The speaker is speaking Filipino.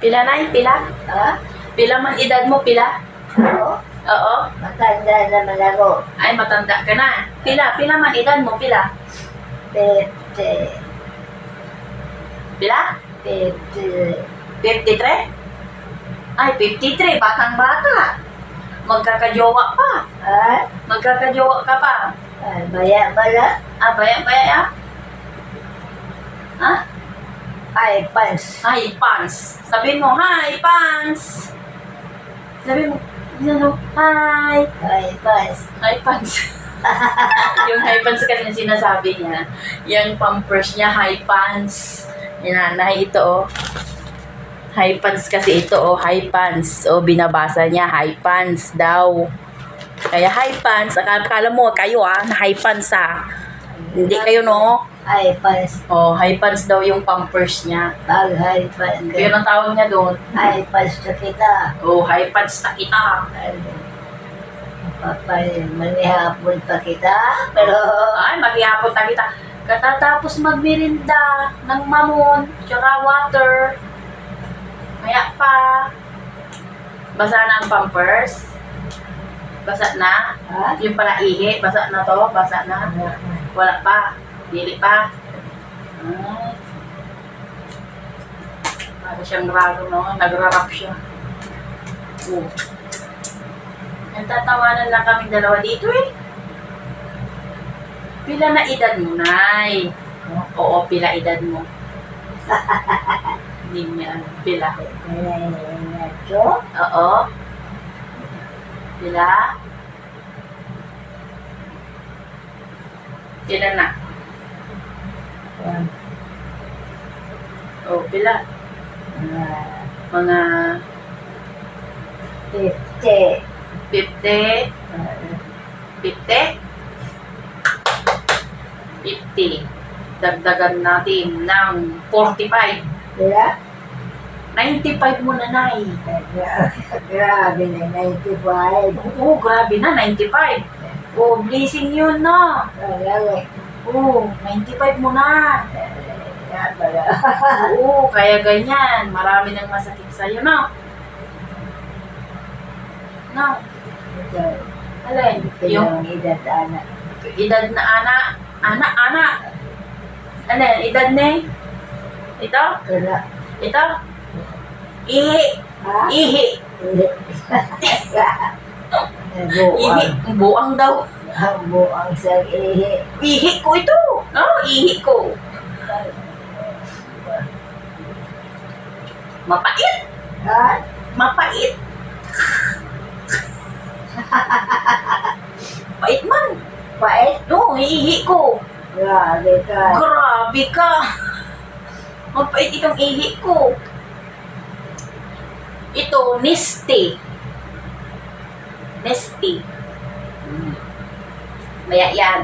Pila na pila? Ha? Pila man edad mo, pila? Ako? Oo. Matanda naman ako. Ay, matanda ka na. Pila man edad mo, pila? 50. Pila? 50. 53? Ay, 53. Batang-bata. Magkakajowa pa. Ha? Magkakajowa ka pa. Ay, baya bala? Ah, baya ya? Ha? Ay, pants. Hi, pants. Sabihin mo, hi, pants. Sabihin mo, ano, hi. Ay, pants. Hi, pants. Yung high pants kasi na sinasabi niya, yung pampers niya, high pants. Yung nanay, ito oh. High pants kasi ito oh, high pants. O, binabasa niya, high pants daw. Kaya high pants, akala mo kayo na high pants Hindi kayo no? Ay, pants. Oh, high pants daw yung pampers niya. Pag ay, pants. Yun ang tawag niya doon. Ay, pants na kita. Oh, high pants na kita. Ay, papay, manihapon pa kita. Pero, Ay, maghihapon na kita. Katatapos magmerinda ng mamon, tsaka water. Kaya pa. Basa na ang pampers. Basa na. ha? Yung pala ihi, basa na to, basa na. Wala pa. Dili pa. Para siyang raro, no? Nagrarap siya. Oh. Nagtatawanan lang kami dalawa dito eh. Pila na edad mo, Nay? Oo, pila edad mo. Hindi niya alam. Pila. Ito? Oo. Pila? Pila na. Oh, pila. Mga 50. 50. 50? 50. Dagdagan natin ng 45. Kaya? 95 mo na, Nay. Grabe na, 95. Oo, grabe na, 95. Oh, blessing yun, no? Grabe. Oo, 95 mo na. Yan pala. Oo, kaya ganyan. Marami nang masakit sa'yo, no? No? Ito. Alin? Ito Yung yung edad, anak. edad na anak. Alin? Edad ni? Ito? Kaya, Ito? Ihi. ha? Ihi. Ihi. Buang. Buang daw. Ang buang sa ihi. Ihi ko ito. No? Ihi ko. Mapait. Ha? Mapait. Pait man. Pait? No, ihi ko. Grabe ka. Grabe ka. Mapait itong ihi ko. Ito, Nesty. Nesty. Maya yan.